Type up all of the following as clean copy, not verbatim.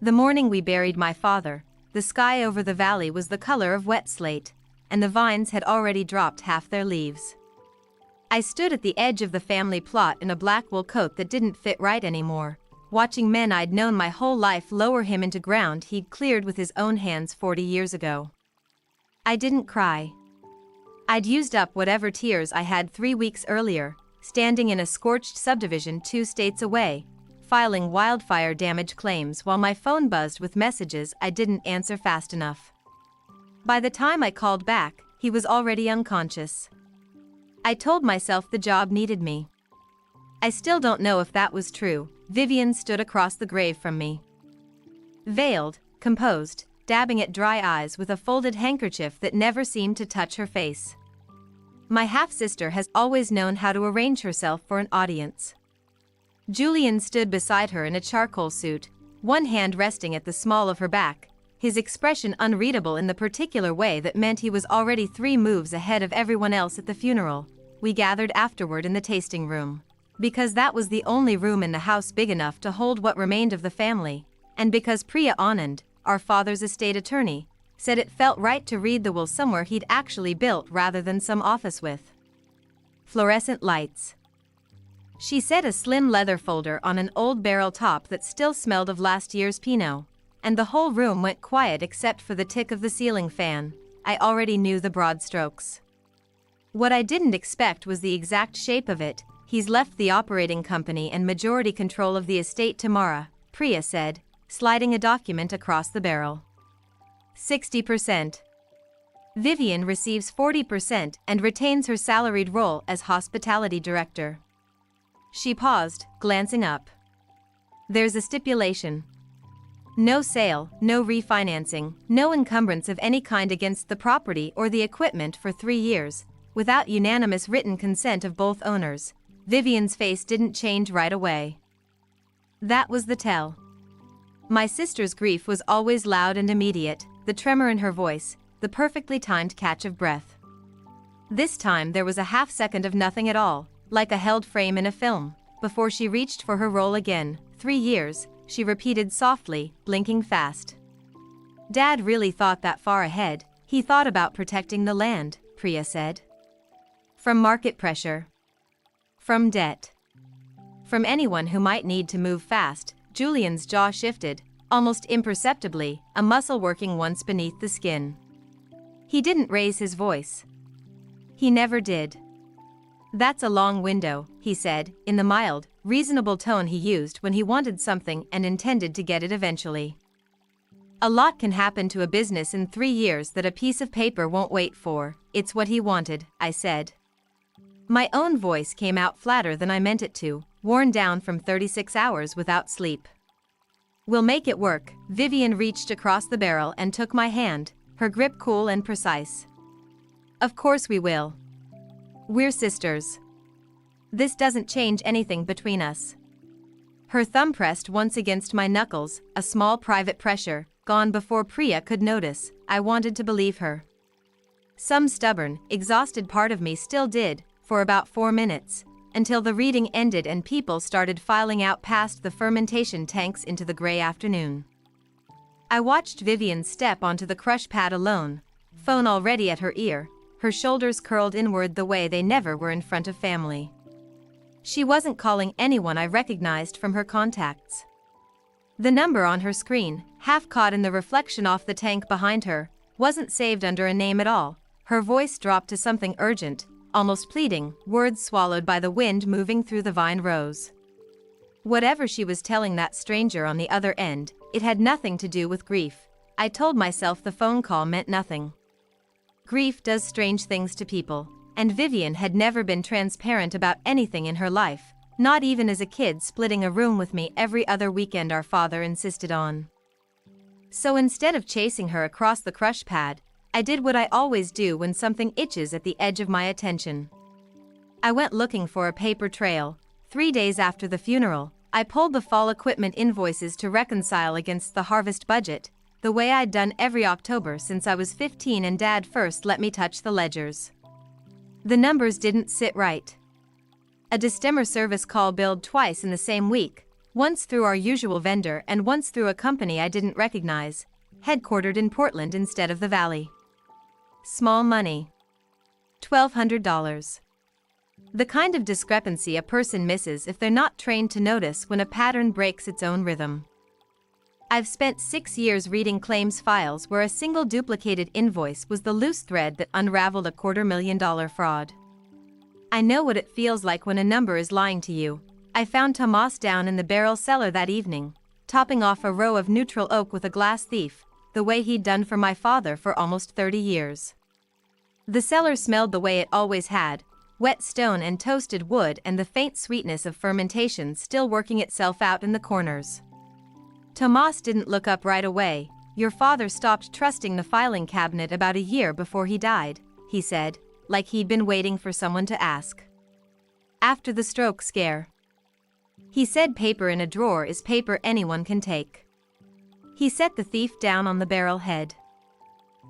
The morning we buried my father, the sky over the valley was the color of wet slate, and the vines had already dropped half their leaves. I stood at the edge of the family plot in a black wool coat that didn't fit right anymore, watching men I'd known my whole life lower him into ground he'd cleared with his own hands 40 years ago. I didn't cry. I'd used up whatever tears I had 3 weeks earlier, standing in a scorched subdivision 2 states away, filing wildfire damage claims while my phone buzzed with messages I didn't answer fast enough. By the time I called back, he was already unconscious. I told myself the job needed me. I still don't know if that was true. Vivian stood across the grave from me. Veiled, composed, dabbing at dry eyes with a folded handkerchief that never seemed to touch her face. My half-sister has always known how to arrange herself for an audience. Julian stood beside her in a charcoal suit, one hand resting at the small of her back, his expression unreadable in the particular way that meant he was already 3 moves ahead of everyone else at the funeral. We gathered afterward in the tasting room. Because that was the only room in the house big enough to hold what remained of the family, and because Priya Anand, our father's estate attorney, said it felt right to read the will somewhere he'd actually built rather than some office with fluorescent lights. She set a slim leather folder on an old barrel top that still smelled of last year's Pinot, and the whole room went quiet except for the tick of the ceiling fan. I already knew the broad strokes. What I didn't expect was the exact shape of it. He's left the operating company and majority control of the estate to Mara, Priya said, sliding a document across the barrel. 60%. Vivian receives 40% and retains her salaried role as hospitality director. She paused, glancing up. There's a stipulation. No sale, no refinancing, no encumbrance of any kind against the property or the equipment for 3 years, without unanimous written consent of both owners. Vivian's face didn't change right away. That was the tell. My sister's grief was always loud and immediate, the tremor in her voice, the perfectly timed catch of breath. This time there was a half-second of nothing at all, like a held frame in a film, before she reached for her roll again. 3 years, she repeated softly, blinking fast. Dad really thought that far ahead. He thought about protecting the land, Priya said. From market pressure. From debt. From anyone who might need to move fast. Julian's jaw shifted, almost imperceptibly, a muscle working once beneath the skin. He didn't raise his voice. He never did. That's a long window, he said, in the mild, reasonable tone he used when he wanted something and intended to get it eventually. A lot can happen to a business in 3 years that a piece of paper won't wait for. It's what he wanted, I said. My own voice came out flatter than I meant it to, worn down from 36 hours without sleep. We'll make it work. Vivian reached across the barrel and took my hand, her grip cool and precise. Of course we will. We're sisters. This doesn't change anything between us. Her thumb pressed once against my knuckles, a small private pressure, gone before Priya could notice. I wanted to believe her. Some stubborn, exhausted part of me still did, for about 4 minutes, until the reading ended and people started filing out past the fermentation tanks into the gray afternoon. I watched Vivian step onto the crush pad alone, phone already at her ear, her shoulders curled inward the way they never were in front of family. She wasn't calling anyone I recognized from her contacts. The number on her screen, half caught in the reflection off the tank behind her, wasn't saved under a name at all. Her voice dropped to something urgent, almost pleading, words swallowed by the wind moving through the vine rows. Whatever she was telling that stranger on the other end, it had nothing to do with grief. I told myself the phone call meant nothing. Grief does strange things to people, and Vivian had never been transparent about anything in her life, not even as a kid splitting a room with me every other weekend our father insisted on. So instead of chasing her across the crush pad, I did what I always do when something itches at the edge of my attention. I went looking for a paper trail. 3 days after the funeral, I pulled the fall equipment invoices to reconcile against the harvest budget, the way I'd done every October since I was 15 and Dad first let me touch the ledgers. The numbers didn't sit right. A December service call billed twice in the same week, Once through our usual vendor and once through a company I didn't recognize, headquartered in Portland instead of the Valley. Small money. $1,200. The kind of discrepancy a person misses if they're not trained to notice when a pattern breaks its own rhythm. I've spent 6 years reading claims files where a single duplicated invoice was the loose thread that unraveled a $250,000 fraud. I know what it feels like when a number is lying to you. I found Tomas down in the barrel cellar that evening, topping off a row of neutral oak with a glass thief, the way he'd done for my father for almost 30 years. The cellar smelled the way it always had, wet stone and toasted wood and the faint sweetness of fermentation still working itself out in the corners. Tomas didn't look up right away. Your father stopped trusting the filing cabinet about a year before he died, he said, like he'd been waiting for someone to ask. After the stroke scare. He said paper in a drawer is paper anyone can take. He set the thief down on the barrel head.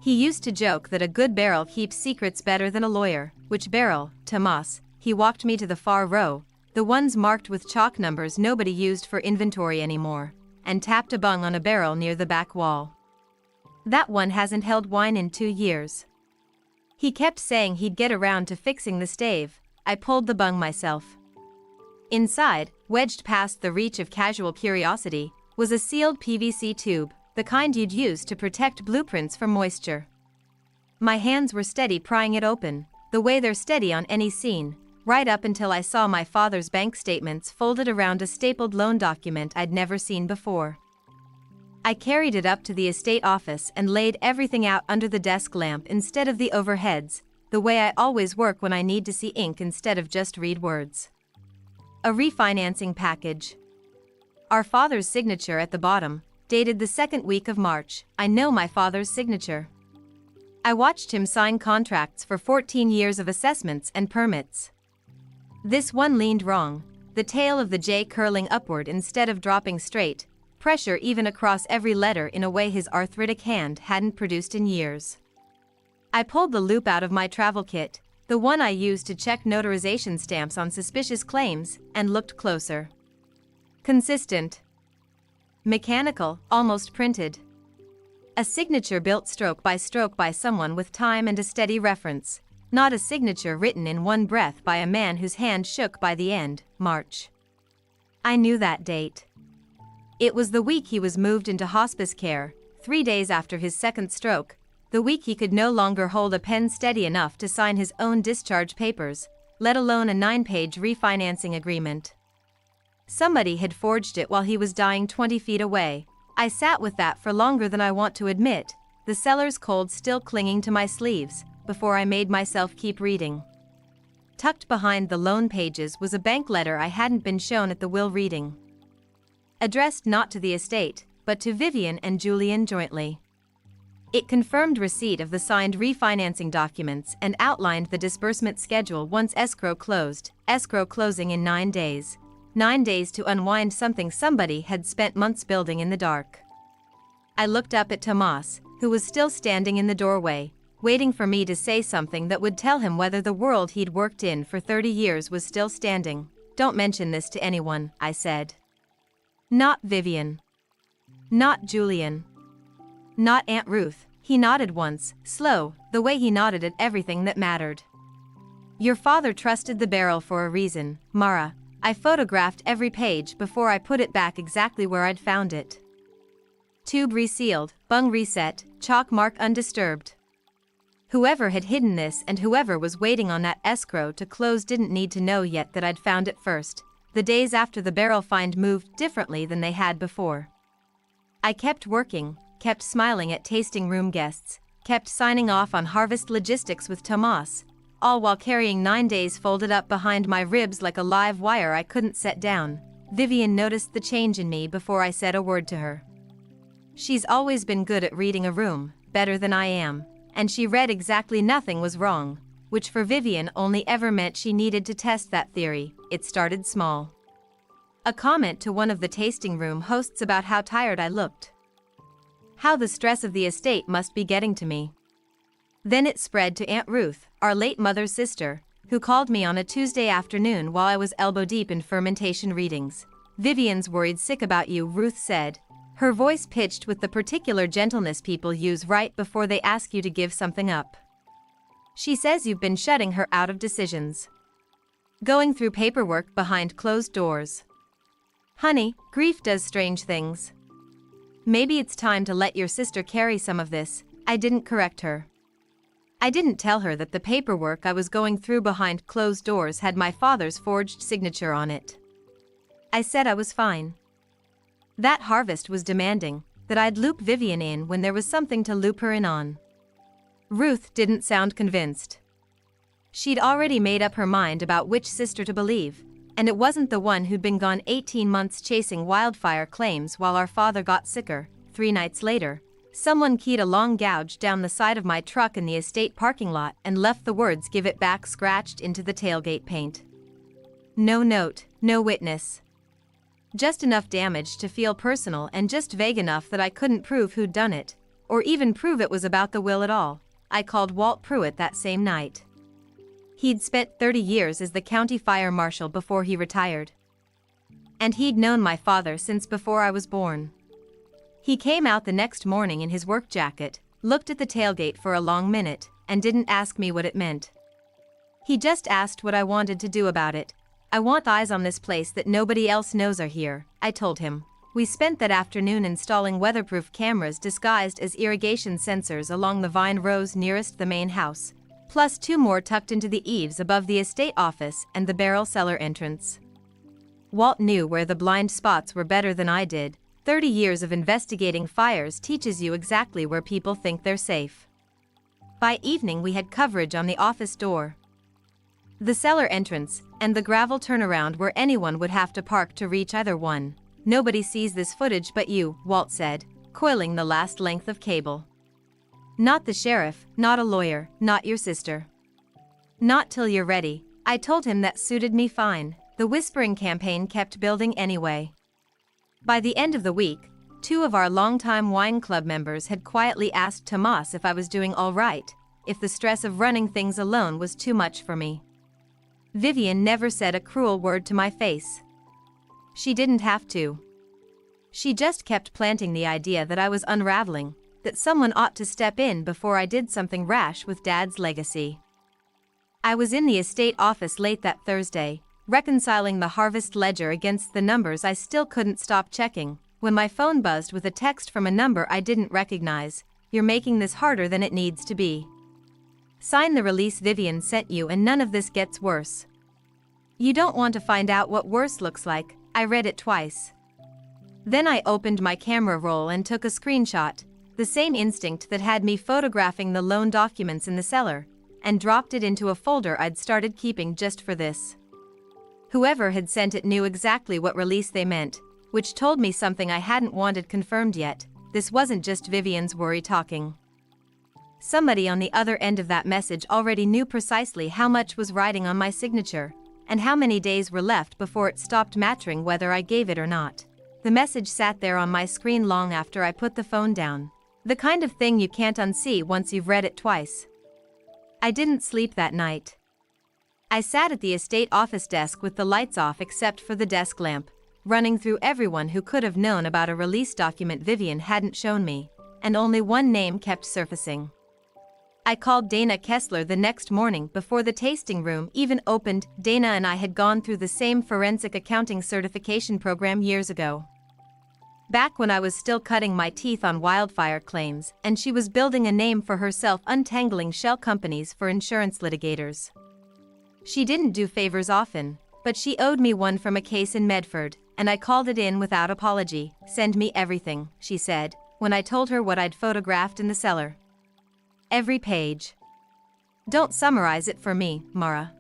He used to joke that a good barrel keeps secrets better than a lawyer. Which barrel, Tomas? He walked me to the far row, the ones marked with chalk numbers nobody used for inventory anymore, and tapped a bung on a barrel near the back wall. That one hasn't held wine in 2 years. He kept saying he'd get around to fixing the stave. I pulled the bung myself. Inside, wedged past the reach of casual curiosity, was a sealed PVC tube, the kind you'd use to protect blueprints from moisture. My hands were steady prying it open, the way they're steady on any scene, right up until I saw my father's bank statements folded around a stapled loan document I'd never seen before. I carried it up to the estate office and laid everything out under the desk lamp instead of the overheads, the way I always work when I need to see ink instead of just read words. A refinancing package. Our father's signature at the bottom, dated the second week of March. I know my father's signature. I watched him sign contracts for 14 years of assessments and permits. This one leaned wrong, the tail of the J curling upward instead of dropping straight, pressure even across every letter in a way his arthritic hand hadn't produced in years. I pulled the loop out of my travel kit, the one I used to check notarization stamps on suspicious claims, and looked closer. Consistent. Mechanical, almost printed. A signature built stroke by someone with time and a steady reference, not a signature written in one breath by a man whose hand shook by the end, March. I knew that date. It was the week he was moved into hospice care, 3 days after his second stroke, the week he could no longer hold a pen steady enough to sign his own discharge papers, let alone a 9-page refinancing agreement. Somebody had forged it while he was dying 20 feet away. I sat with that for longer than I want to admit, the cellar's cold still clinging to my sleeves, before I made myself keep reading. Tucked behind the loan pages was a bank letter I hadn't been shown at the will reading. Addressed not to the estate, but to Vivian and Julian jointly. It confirmed receipt of the signed refinancing documents and outlined the disbursement schedule once escrow closed, escrow closing in 9 days. 9 days to unwind something somebody had spent months building in the dark. I looked up at Tomas, who was still standing in the doorway, waiting for me to say something that would tell him whether the world he'd worked in for 30 years was still standing. Don't mention this to anyone, I said. Not Vivian. Not Julian. Not Aunt Ruth. He nodded once, slow, the way he nodded at everything that mattered. Your father trusted the barrel for a reason, Mara. I photographed every page before I put it back exactly where I'd found it. Tube resealed, bung reset, chalk mark undisturbed. Whoever had hidden this and whoever was waiting on that escrow to close didn't need to know yet that I'd found it first. The days after the barrel find moved differently than they had before. I kept working, kept smiling at tasting room guests, kept signing off on harvest logistics with Tomas, all while carrying 9 days folded up behind my ribs like a live wire I couldn't set down. Vivian noticed the change in me before I said a word to her. She's always been good at reading a room, better than I am, and she read exactly nothing was wrong, which for Vivian only ever meant she needed to test that theory. It started small. A comment to one of the tasting room hosts about how tired I looked. How the stress of the estate must be getting to me. Then it spread to Aunt Ruth, our late mother's sister, who called me on a Tuesday afternoon while I was elbow-deep in fermentation readings. Vivian's worried sick about you, Ruth said, her voice pitched with the particular gentleness people use right before they ask you to give something up. She says you've been shutting her out of decisions. Going through paperwork behind closed doors. Honey, grief does strange things. Maybe it's time to let your sister carry some of this. I didn't correct her. I didn't tell her that the paperwork I was going through behind closed doors had my father's forged signature on it. I said I was fine. That Harvest was demanding that I'd loop Vivian in when there was something to loop her in on. Ruth didn't sound convinced. She'd already made up her mind about which sister to believe, and it wasn't the one who'd been gone 18 months chasing wildfire claims while our father got sicker. 3 nights later, someone keyed a long gouge down the side of my truck in the estate parking lot and left the words "Give it back" scratched into the tailgate paint. No note, no witness. Just enough damage to feel personal and just vague enough that I couldn't prove who'd done it, or even prove it was about the will at all. I called Walt Pruitt that same night. He'd spent 30 years as the county fire marshal before he retired. And he'd known my father since before I was born. He came out the next morning in his work jacket, looked at the tailgate for a long minute, and didn't ask me what it meant. He just asked what I wanted to do about it. I want eyes on this place that nobody else knows are here, I told him. We spent that afternoon installing weatherproof cameras disguised as irrigation sensors along the vine rows nearest the main house, plus 2 more tucked into the eaves above the estate office and the barrel cellar entrance. Walt knew where the blind spots were better than I did. 30 years of investigating fires teaches you exactly where people think they're safe. By evening we had coverage on the office door, the cellar entrance, and the gravel turnaround where anyone would have to park to reach either one. Nobody sees this footage but you, Walt said, coiling the last length of cable. Not the sheriff, not a lawyer, not your sister. Not till you're ready. I told him that suited me fine. The whispering campaign kept building anyway. By the end of the week, 2 of our longtime wine club members had quietly asked Tomas if I was doing all right, if the stress of running things alone was too much for me. Vivian never said a cruel word to my face. She didn't have to. She just kept planting the idea that I was unraveling, that someone ought to step in before I did something rash with Dad's legacy. I was in the estate office late that Thursday, reconciling the harvest ledger against the numbers I still couldn't stop checking, when my phone buzzed with a text from a number I didn't recognize. You're making this harder than it needs to be. Sign the release Vivian sent you and none of this gets worse. You don't want to find out what worse looks like. I read it twice. Then I opened my camera roll and took a screenshot, the same instinct that had me photographing the loan documents in the cellar, and dropped it into a folder I'd started keeping just for this. Whoever had sent it knew exactly what release they meant, which told me something I hadn't wanted confirmed yet. This wasn't just Vivian's worry talking. Somebody on the other end of that message already knew precisely how much was riding on my signature, and how many days were left before it stopped mattering whether I gave it or not. The message sat there on my screen long after I put the phone down. The kind of thing you can't unsee once you've read it twice. I didn't sleep that night. I sat at the estate office desk with the lights off except for the desk lamp, running through everyone who could have known about a release document Vivian hadn't shown me, and only one name kept surfacing. I called Dana Kessler the next morning before the tasting room even opened. Dana and I had gone through the same forensic accounting certification program years ago. Back when I was still cutting my teeth on wildfire claims, and she was building a name for herself untangling shell companies for insurance litigators. She didn't do favors often, but she owed me one from a case in Medford, and I called it in without apology. Send me everything, she said, when I told her what I'd photographed in the cellar. Every page. Don't summarize it for me, Mara.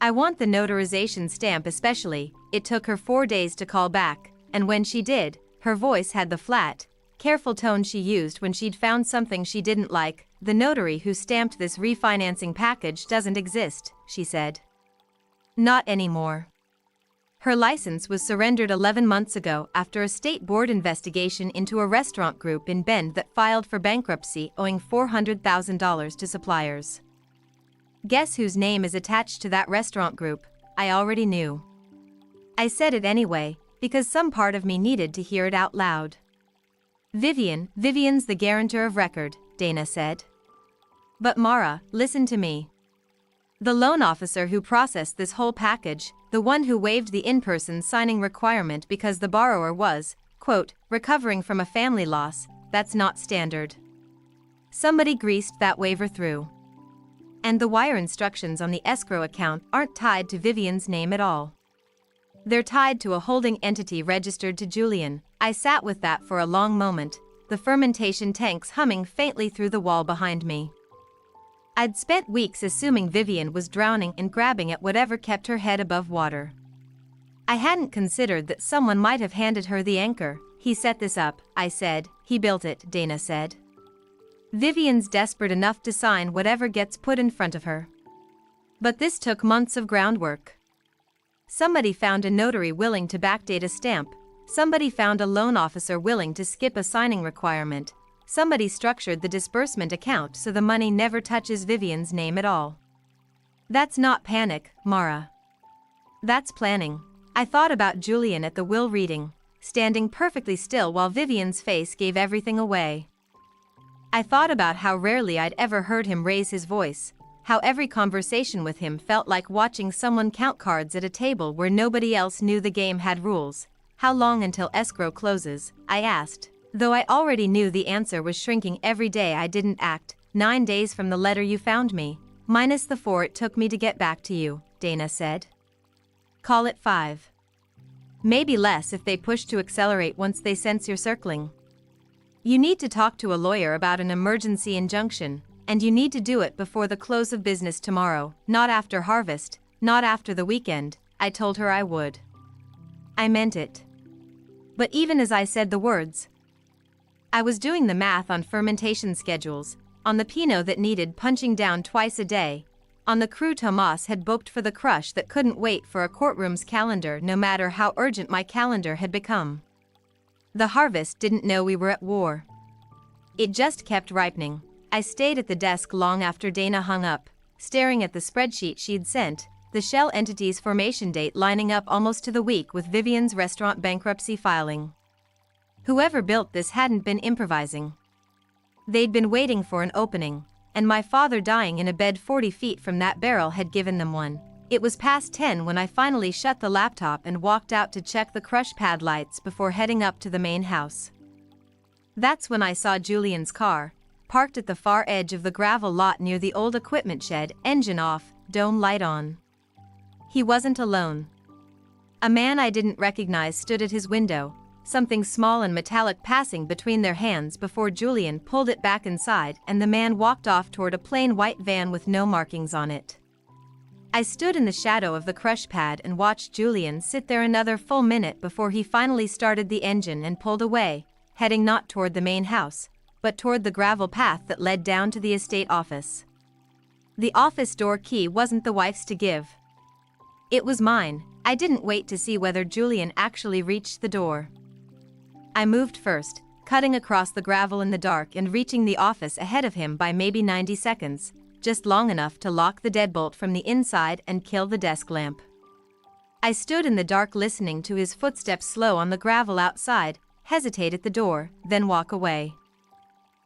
I want the notarization stamp especially. It took her 4 days to call back, and when she did, her voice had the flat, careful tone she used when she'd found something she didn't like. The notary who stamped this refinancing package doesn't exist, she said. Not anymore. Her license was surrendered 11 months ago after a state board investigation into a restaurant group in Bend that filed for bankruptcy owing $400,000 to suppliers. Guess whose name is attached to that restaurant group? I already knew. I said it anyway, because some part of me needed to hear it out loud. Vivian's the guarantor of record, Dana said. But Mara, listen to me. The loan officer who processed this whole package, the one who waived the in-person signing requirement because the borrower was, quote, recovering from a family loss, that's not standard. Somebody greased that waiver through. And the wire instructions on the escrow account aren't tied to Vivian's name at all. They're tied to a holding entity registered to Julian. I sat with that for a long moment, the fermentation tanks humming faintly through the wall behind me. I'd spent weeks assuming Vivian was drowning and grabbing at whatever kept her head above water. I hadn't considered that someone might have handed her the anchor. He set this up, I said. He built it, Dana said. Vivian's desperate enough to sign whatever gets put in front of her. But this took months of groundwork. Somebody found a notary willing to backdate a stamp. Somebody found a loan officer willing to skip a signing requirement. Somebody structured the disbursement account so the money never touches Vivian's name at all. That's not panic, Mara. That's planning. I thought about Julian at the will reading, standing perfectly still while Vivian's face gave everything away. I thought about how rarely I'd ever heard him raise his voice, how every conversation with him felt like watching someone count cards at a table where nobody else knew the game had rules. How long until escrow closes? I asked. Though I already knew the answer was shrinking every day I didn't act. 9 days from the letter you found me, minus the 4 it took me to get back to you, Dana said. Call it 5. Maybe less if they push to accelerate once they sense you're circling. You need to talk to a lawyer about an emergency injunction, and you need to do it before the close of business tomorrow, not after harvest, not after the weekend. I told her I would. I meant it. But even as I said the words, I was doing the math on fermentation schedules, on the Pinot that needed punching down twice a day, on the crew Tomas had booked for the crush that couldn't wait for a courtroom's calendar no matter how urgent my calendar had become. The harvest didn't know we were at war. It just kept ripening. I stayed at the desk long after Dana hung up, staring at the spreadsheet she'd sent, the shell entity's formation date lining up almost to the week with Vivian's restaurant bankruptcy filing. Whoever built this hadn't been improvising. They'd been waiting for an opening, and my father dying in a bed 40 feet from that barrel had given them one. It was past 10 when I finally shut the laptop and walked out to check the crush pad lights before heading up to the main house. That's when I saw Julian's car, parked at the far edge of the gravel lot near the old equipment shed, engine off, dome light on. He wasn't alone. A man I didn't recognize stood at his window, something small and metallic passing between their hands before Julian pulled it back inside and the man walked off toward a plain white van with no markings on it. I stood in the shadow of the crush pad and watched Julian sit there another full minute before he finally started the engine and pulled away, heading not toward the main house, but toward the gravel path that led down to the estate office. The office door key wasn't the wife's to give. It was mine. I didn't wait to see whether Julian actually reached the door. I moved first, cutting across the gravel in the dark and reaching the office ahead of him by maybe 90 seconds, just long enough to lock the deadbolt from the inside and kill the desk lamp. I stood in the dark listening to his footsteps slow on the gravel outside, hesitate at the door, then walk away.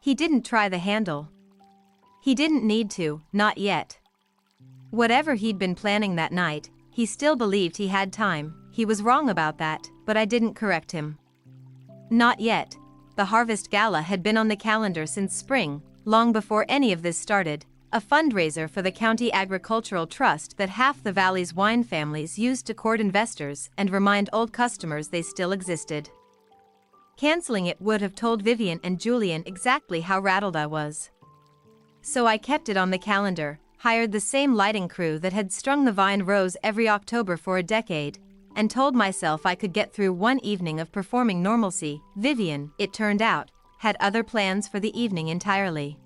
He didn't try the handle. He didn't need to, not yet. Whatever he'd been planning that night, he still believed he had time. He was wrong about that, but I didn't correct him. Not yet. The Harvest Gala had been on the calendar since spring, long before any of this started, a fundraiser for the County Agricultural Trust that half the valley's wine families used to court investors and remind old customers they still existed. Canceling it would have told Vivian and Julian exactly how rattled I was. So I kept it on the calendar, hired the same lighting crew that had strung the vine rows every October for a decade, and told myself I could get through one evening of performing normalcy. Vivian, it turned out, had other plans for the evening entirely.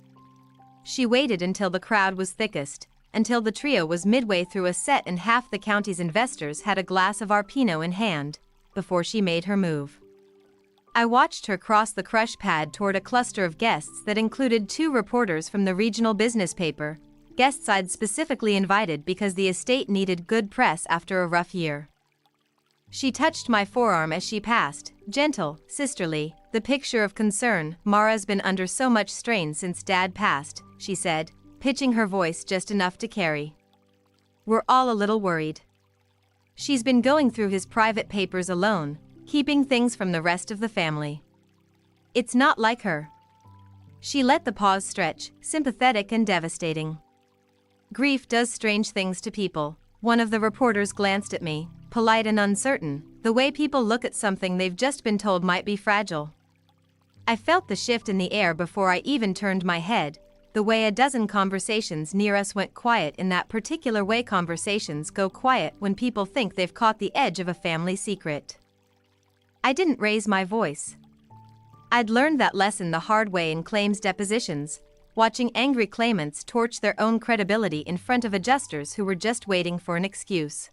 She waited until the crowd was thickest, until the trio was midway through a set and half the county's investors had a glass of our Pinot in hand, before she made her move. I watched her cross the crush pad toward a cluster of guests that included 2 reporters from the regional business paper, guests I'd specifically invited because the estate needed good press after a rough year. She touched my forearm as she passed, gentle, sisterly, the picture of concern. "Mara's been under so much strain since Dad passed," she said, pitching her voice just enough to carry. "We're all a little worried. She's been going through his private papers alone, keeping things from the rest of the family. It's not like her." She let the pause stretch, sympathetic and devastating. "Grief does strange things to people." One of the reporters glanced at me, polite and uncertain, the way people look at something they've just been told might be fragile. I felt the shift in the air before I even turned my head, the way a dozen conversations near us went quiet in that particular way conversations go quiet when people think they've caught the edge of a family secret. I didn't raise my voice. I'd learned that lesson the hard way in claims depositions, watching angry claimants torch their own credibility in front of adjusters who were just waiting for an excuse.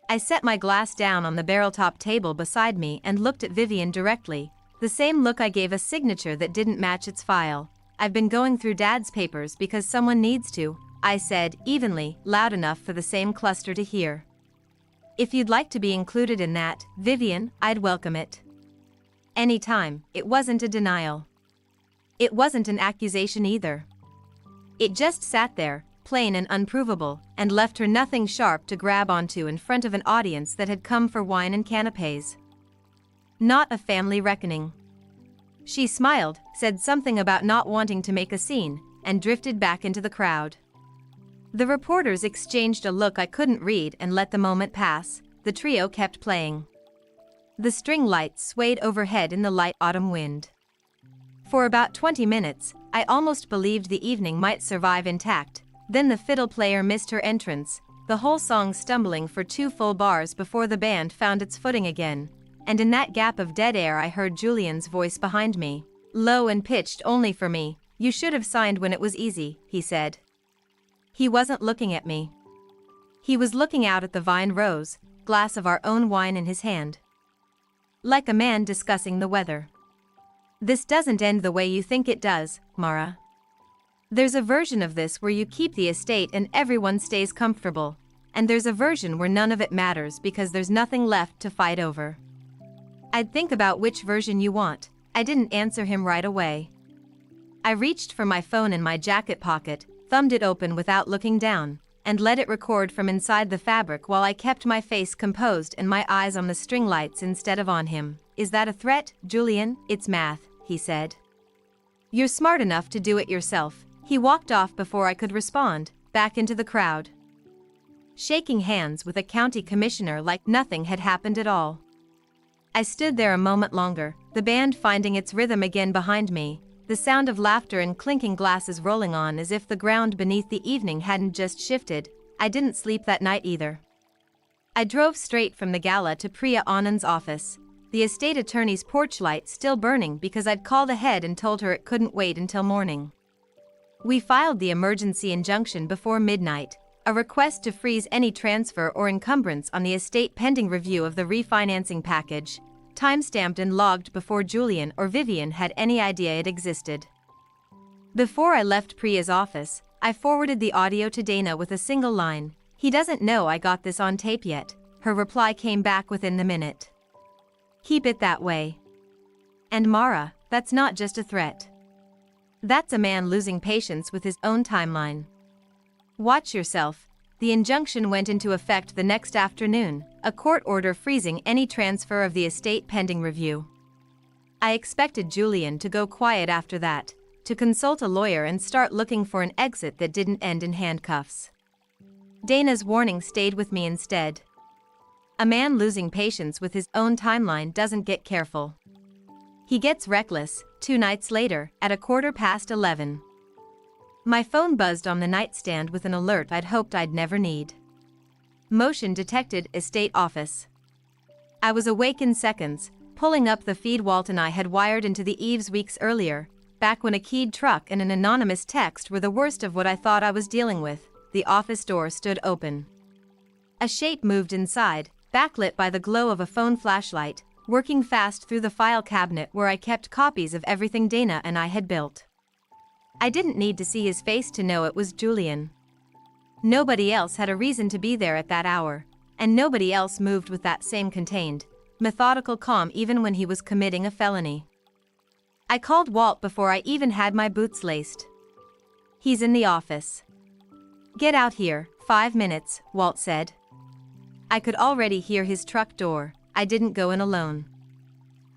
I set my glass down on the barrel-top table beside me and looked at Vivian directly, the same look I gave a signature that didn't match its file. "I've been going through Dad's papers because someone needs to," I said, evenly, loud enough for the same cluster to hear. "If you'd like to be included in that, Vivian, I'd welcome it." Anytime. It wasn't a denial. It wasn't an accusation either. It just sat there, plain and unprovable, and left her nothing sharp to grab onto in front of an audience that had come for wine and canapes. Not a family reckoning. She smiled, said something about not wanting to make a scene, and drifted back into the crowd. The reporters exchanged a look I couldn't read and let the moment pass. The trio kept playing. The string lights swayed overhead in the light autumn wind. For about 20 minutes, I almost believed the evening might survive intact. Then the fiddle player missed her entrance, the whole song stumbling for 2 full bars before the band found its footing again. And in that gap of dead air I heard Julian's voice behind me, low and pitched only for me. "You should have signed when it was easy," he said. He wasn't looking at me. He was looking out at the vine rows, glass of our own wine in his hand. Like a man discussing the weather. "This doesn't end the way you think it does, Mara. There's a version of this where you keep the estate and everyone stays comfortable, and there's a version where none of it matters because there's nothing left to fight over. I'd think about which version you want." I didn't answer him right away. I reached for my phone in my jacket pocket, thumbed it open without looking down, and let it record from inside the fabric while I kept my face composed and my eyes on the string lights instead of on him. "Is that a threat, Julian?" "It's math," he said. "You're smart enough to do it yourself." He walked off before I could respond, back into the crowd. Shaking hands with a county commissioner like nothing had happened at all. I stood there a moment longer, the band finding its rhythm again behind me, the sound of laughter and clinking glasses rolling on as if the ground beneath the evening hadn't just shifted. I didn't sleep that night either. I drove straight from the gala to Priya Anand's office, the estate attorney's porch light still burning because I'd called ahead and told her it couldn't wait until morning. We filed the emergency injunction before midnight, a request to freeze any transfer or encumbrance on the estate pending review of the refinancing package, timestamped and logged before Julian or Vivian had any idea it existed. Before I left Priya's office, I forwarded the audio to Dana with a single line, "He doesn't know I got this on tape yet." Her reply came back within the minute. "Keep it that way. And Mara, that's not just a threat. That's a man losing patience with his own timeline. Watch yourself." The injunction went into effect the next afternoon, a court order freezing any transfer of the estate pending review. I expected Julian to go quiet after that, to consult a lawyer and start looking for an exit that didn't end in handcuffs. Dana's warning stayed with me instead. A man losing patience with his own timeline doesn't get careful. He gets reckless. 2 nights later, at 11:15. My phone buzzed on the nightstand with an alert I'd hoped I'd never need. Motion detected, estate office. I was awake in seconds, pulling up the feed Walt and I had wired into the eaves weeks earlier, back when a keyed truck and an anonymous text were the worst of what I thought I was dealing with. The office door stood open. A shape moved inside, backlit by the glow of a phone flashlight, working fast through the file cabinet where I kept copies of everything Dana and I had built. I didn't need to see his face to know it was Julian. Nobody else had a reason to be there at that hour. and nobody else moved with that same contained, methodical calm even when he was committing a felony. I called Walt before I even had my boots laced. "He's in the office." "Get out here, 5 minutes," Walt said. I could already hear his truck door. I didn't go in alone.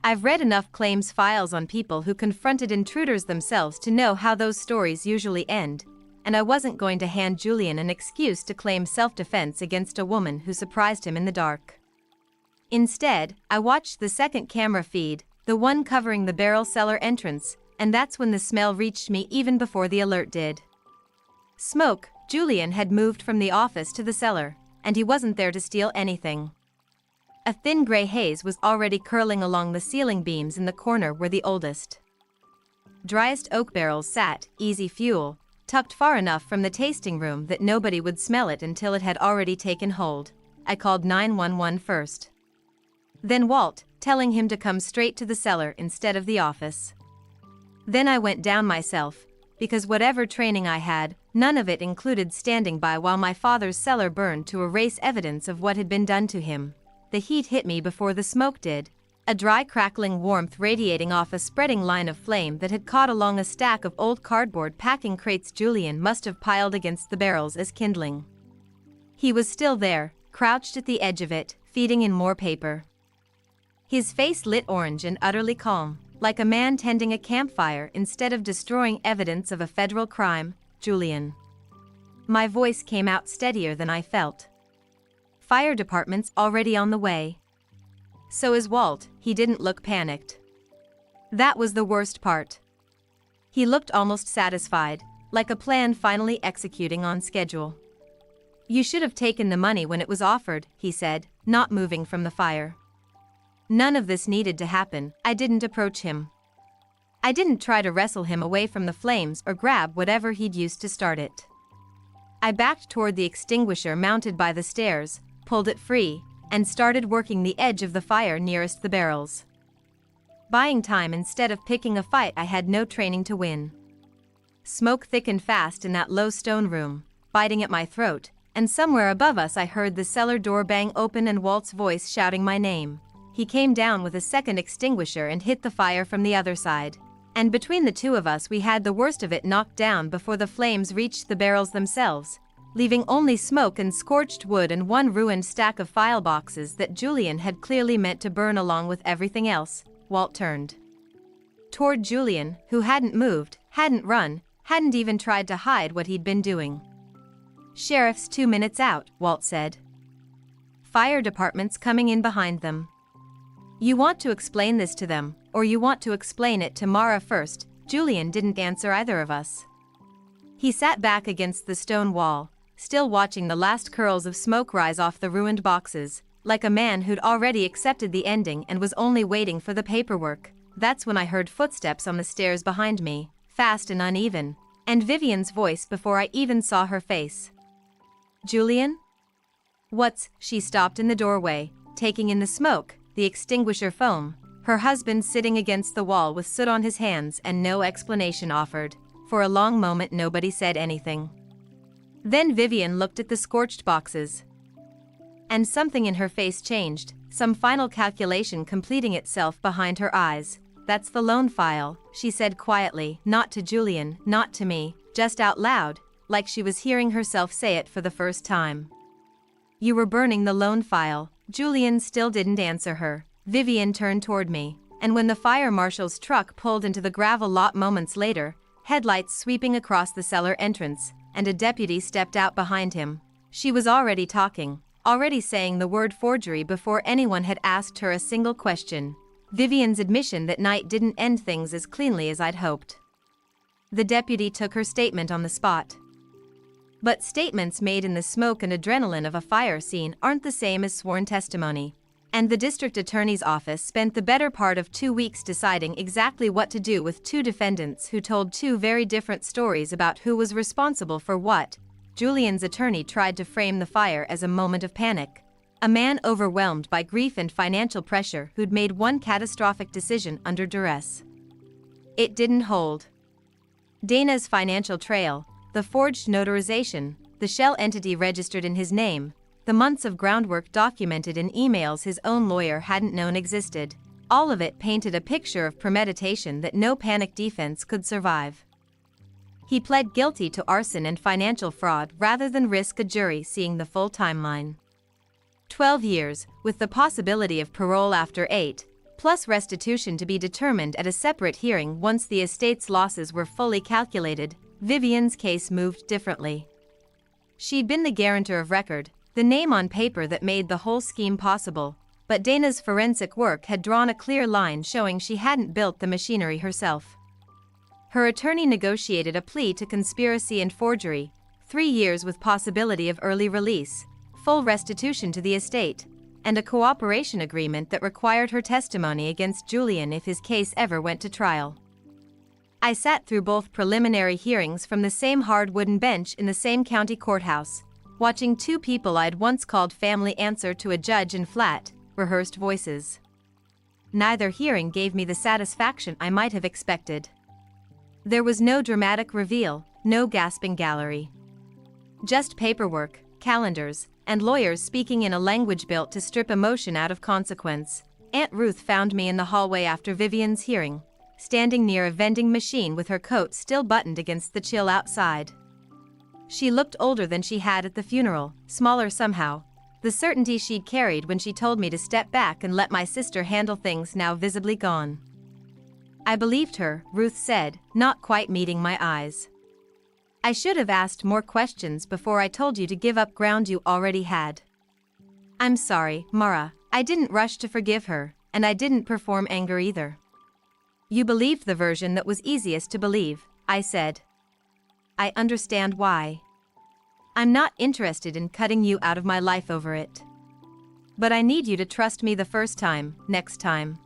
I've read enough claims files on people who confronted intruders themselves to know how those stories usually end, and I wasn't going to hand Julian an excuse to claim self-defense against a woman who surprised him in the dark. Instead, I watched the second camera feed, the one covering the barrel cellar entrance, and that's when the smell reached me even before the alert did. Smoke. Julian had moved from the office to the cellar, and he wasn't there to steal anything. A thin gray haze was already curling along the ceiling beams in the corner where the oldest, driest oak barrels sat, easy fuel, tucked far enough from the tasting room that nobody would smell it until it had already taken hold. I called 911 first. Then Walt, telling him to come straight to the cellar instead of the office. Then I went down myself, because whatever training I had, none of it included standing by while my father's cellar burned to erase evidence of what had been done to him. The heat hit me before the smoke did, a dry crackling warmth radiating off a spreading line of flame that had caught along a stack of old cardboard packing crates Julian must have piled against the barrels as kindling. He was still there, crouched at the edge of it, feeding in more paper. His face lit orange and utterly calm, like a man tending a campfire instead of destroying evidence of a federal crime. "Julian." My voice came out steadier than I felt. "Fire department's already on the way." So is Walt. He didn't look panicked. That was the worst part. He looked almost satisfied, like a plan finally executing on schedule. "You should have taken the money when it was offered," he said, not moving from the fire. None of this needed to happen. I didn't approach him. I didn't try to wrestle him away from the flames or grab whatever he'd used to start it. I backed toward the extinguisher mounted by the stairs, pulled it free, and started working the edge of the fire nearest the barrels. Buying time instead of picking a fight I had no training to win. Smoke thickened fast in that low stone room, biting at my throat, and somewhere above us I heard the cellar door bang open and Walt's voice shouting my name. He came down with a second extinguisher and hit the fire from the other side. And between the two of us we had the worst of it knocked down before the flames reached the barrels themselves, leaving only smoke and scorched wood and one ruined stack of file boxes that Julian had clearly meant to burn along with everything else. Walt turned toward Julian, who hadn't moved, hadn't run, hadn't even tried to hide what he'd been doing. "Sheriff's 2 minutes out," Walt said. "Fire department's coming in behind them. You want to explain this to them, or you want to explain it to Mara first?" Julian didn't answer either of us. He sat back against the stone wall, still watching the last curls of smoke rise off the ruined boxes, like a man who'd already accepted the ending and was only waiting for the paperwork. That's when I heard footsteps on the stairs behind me, fast and uneven, and Vivian's voice before I even saw her face. "Julian?" "What's?" She stopped in the doorway, taking in the smoke, the extinguisher foam, her husband sitting against the wall with soot on his hands and no explanation offered. For a long moment nobody said anything. Then Vivian looked at the scorched boxes. And something in her face changed, some final calculation completing itself behind her eyes. "That's the loan file," she said quietly, not to Julian, not to me, just out loud, like she was hearing herself say it for the first time. "You were burning the loan file." Julian still didn't answer her. Vivian turned toward me, and when the fire marshal's truck pulled into the gravel lot moments later, headlights sweeping across the cellar entrance, and a deputy stepped out behind him, she was already talking, already saying the word forgery before anyone had asked her a single question. Vivian's admission that night didn't end things as cleanly as I'd hoped. The deputy took her statement on the spot. But statements made in the smoke and adrenaline of a fire scene aren't the same as sworn testimony. And the district attorney's office spent the better part of 2 weeks deciding exactly what to do with two defendants who told two very different stories about who was responsible for what. Julian's attorney tried to frame the fire as a moment of panic. A man overwhelmed by grief and financial pressure who'd made one catastrophic decision under duress. It didn't hold. Dana's financial trail, the forged notarization, the shell entity registered in his name, the months of groundwork documented in emails his own lawyer hadn't known existed. All of it painted a picture of premeditation that no panic defense could survive. He pled guilty to arson and financial fraud rather than risk a jury seeing the full timeline. 12 years, with the possibility of parole after 8, plus restitution to be determined at a separate hearing once the estate's losses were fully calculated. Vivian's case moved differently. She'd been the guarantor of record, the name on paper that made the whole scheme possible, but Dana's forensic work had drawn a clear line showing she hadn't built the machinery herself. Her attorney negotiated a plea to conspiracy and forgery, 3 years with possibility of early release, full restitution to the estate, and a cooperation agreement that required her testimony against Julian if his case ever went to trial. I sat through both preliminary hearings from the same hard wooden bench in the same county courthouse, watching two people I'd once called family answer to a judge in flat, rehearsed voices. Neither hearing gave me the satisfaction I might have expected. There was no dramatic reveal, no gasping gallery. Just paperwork, calendars, and lawyers speaking in a language built to strip emotion out of consequence. Aunt Ruth found me in the hallway after Vivian's hearing, standing near a vending machine with her coat still buttoned against the chill outside. She looked older than she had at the funeral, smaller somehow, the certainty she'd carried when she told me to step back and let my sister handle things now visibly gone. I believed her, Ruth said, not quite meeting my eyes. I should have asked more questions before I told you to give up ground you already had. I'm sorry, Mara, I didn't rush to forgive her, and I didn't perform anger either. You believed the version that was easiest to believe, I said. I understand why. I'm not interested in cutting you out of my life over it. But I need you to trust me the first time, next time.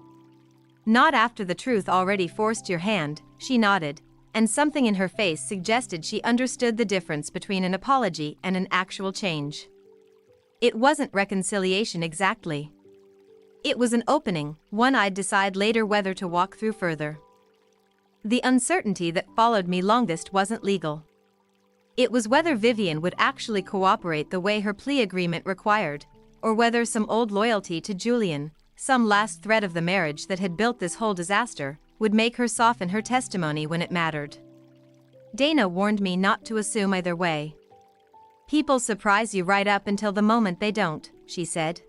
Not after the truth already forced your hand, she nodded, and something in her face suggested she understood the difference between an apology and an actual change. It wasn't reconciliation exactly. It was an opening, one I'd decide later whether to walk through further. The uncertainty that followed me longest wasn't legal. It was whether Vivian would actually cooperate the way her plea agreement required, or whether some old loyalty to Julian, some last thread of the marriage that had built this whole disaster, would make her soften her testimony when it mattered. Dana warned me not to assume either way. People surprise you right up until the moment they don't, she said.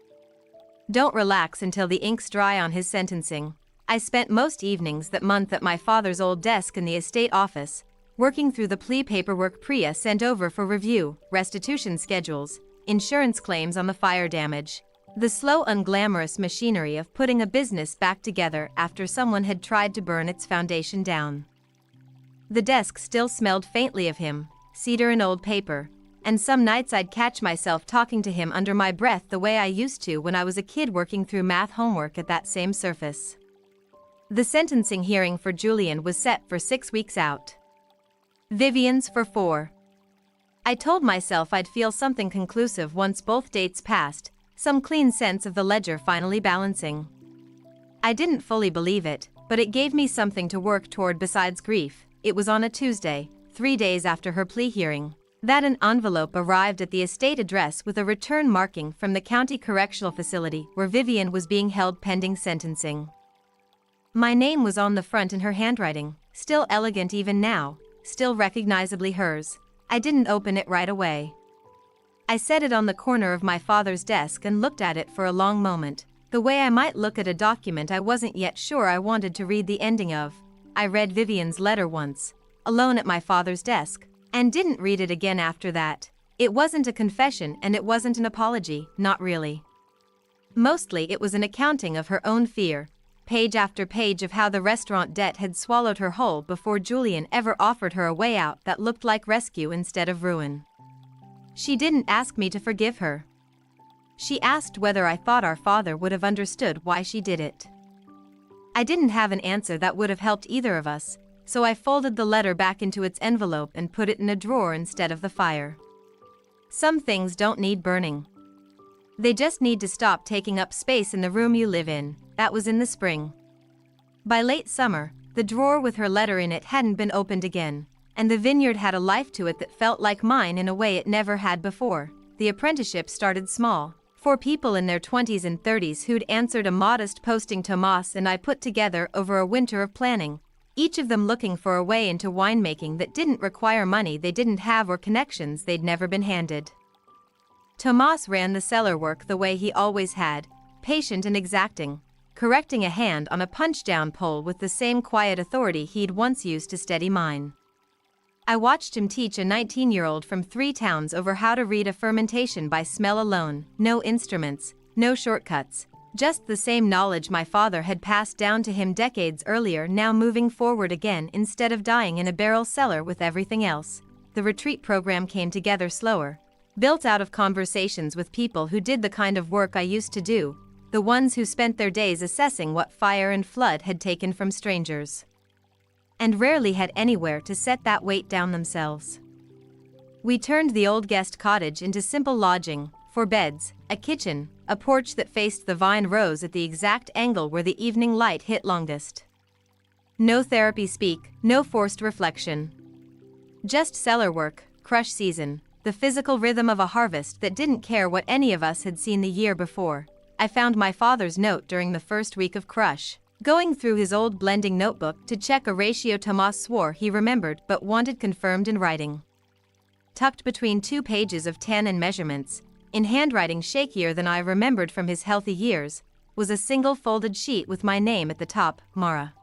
Don't relax until the ink's dry on his sentencing. I spent most evenings that month at my father's old desk in the estate office, working through the plea paperwork Priya sent over for review, restitution schedules, insurance claims on the fire damage, the slow unglamorous machinery of putting a business back together after someone had tried to burn its foundation down. The desk still smelled faintly of him, cedar and old paper, and some nights I'd catch myself talking to him under my breath the way I used to when I was a kid working through math homework at that same surface. The sentencing hearing for Julian was set for 6 weeks out. Vivian's for 4. I told myself I'd feel something conclusive once both dates passed, some clean sense of the ledger finally balancing. I didn't fully believe it, but it gave me something to work toward besides grief. It was on a Tuesday, 3 days after her plea hearing, that an envelope arrived at the estate address with a return marking from the county correctional facility where Vivian was being held pending sentencing. My name was on the front in her handwriting, still elegant even now, still recognizably hers. I didn't open it right away. I set it on the corner of my father's desk and looked at it for a long moment, the way I might look at a document I wasn't yet sure I wanted to read the ending of. I read Vivian's letter once, alone at my father's desk, and didn't read it again after that. It wasn't a confession and it wasn't an apology, not really. Mostly it was an accounting of her own fear, page after page of how the restaurant debt had swallowed her whole before Julian ever offered her a way out that looked like rescue instead of ruin. She didn't ask me to forgive her. She asked whether I thought our father would have understood why she did it. I didn't have an answer that would have helped either of us, so I folded the letter back into its envelope and put it in a drawer instead of the fire. Some things don't need burning. They just need to stop taking up space in the room you live in. That was in the spring. By late summer, the drawer with her letter in it hadn't been opened again, and the vineyard had a life to it that felt like mine in a way it never had before. the apprenticeship started small. 4 people in their 20s and 30s who'd answered a modest posting Tomas and I put together over a winter of planning, each of them looking for a way into winemaking that didn't require money they didn't have or connections they'd never been handed. Tomas ran the cellar work the way he always had, patient and exacting, correcting a hand on a punch-down pole with the same quiet authority he'd once used to steady mine. I watched him teach a 19-year-old from 3 towns over how to read a fermentation by smell alone, no instruments, no shortcuts, just the same knowledge my father had passed down to him decades earlier, now moving forward again instead of dying in a barrel cellar with everything else. The retreat program came together slower, built out of conversations with people who did the kind of work I used to do, the ones who spent their days assessing what fire and flood had taken from strangers, and rarely had anywhere to set that weight down themselves. We turned the old guest cottage into simple lodging, 4 beds, a kitchen, a porch that faced the vine rows at the exact angle where the evening light hit longest. No therapy speak, no forced reflection. Just cellar work, crush season, the physical rhythm of a harvest that didn't care what any of us had seen the year before. I found my father's note during the first week of crush, going through his old blending notebook to check a ratio Tomas swore he remembered but wanted confirmed in writing. Tucked between 2 pages of tan and measurements, in handwriting shakier than I remembered from his healthy years, was a single folded sheet with my name at the top, Mara.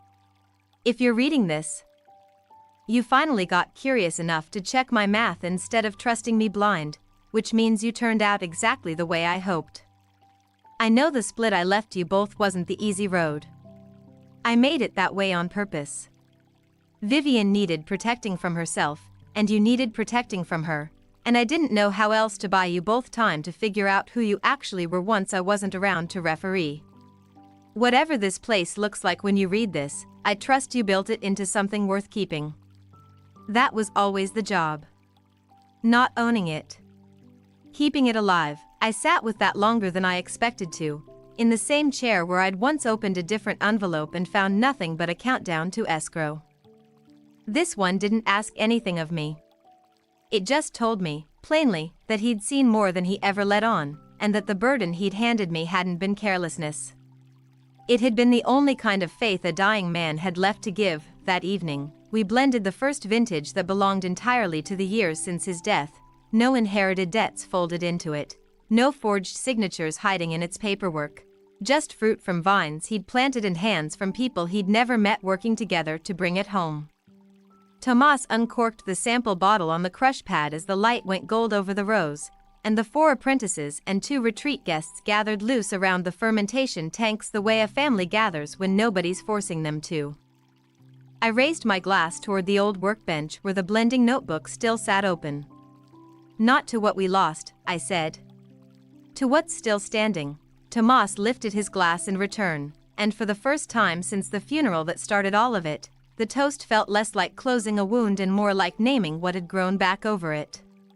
If you're reading this, you finally got curious enough to check my math instead of trusting me blind, which means you turned out exactly the way I hoped. I know the split I left you both wasn't the easy road. I made it that way on purpose. Vivian needed protecting from herself, and you needed protecting from her, and I didn't know how else to buy you both time to figure out who you actually were once I wasn't around to referee. Whatever this place looks like when you read this, I trust you built it into something worth keeping. That was always the job. Not owning it. Keeping it alive. I sat with that longer than I expected to, in the same chair where I'd once opened a different envelope and found nothing but a countdown to escrow. This one didn't ask anything of me. It just told me, plainly, that he'd seen more than he ever let on, and that the burden he'd handed me hadn't been carelessness. It had been the only kind of faith a dying man had left to give. That evening, we blended the first vintage that belonged entirely to the years since his death, no inherited debts folded into it, no forged signatures hiding in its paperwork, just fruit from vines he'd planted and hands from people he'd never met working together to bring it home. Tomas uncorked the sample bottle on the crush pad as the light went gold over the rows, and the 4 apprentices and 2 retreat guests gathered loose around the fermentation tanks the way a family gathers when nobody's forcing them to. I raised my glass toward the old workbench where the blending notebook still sat open. Not to what we lost, I said. To what's still standing. Tomas lifted his glass in return, and for the first time since the funeral that started all of it, the toast felt less like closing a wound and more like naming what had grown back over it.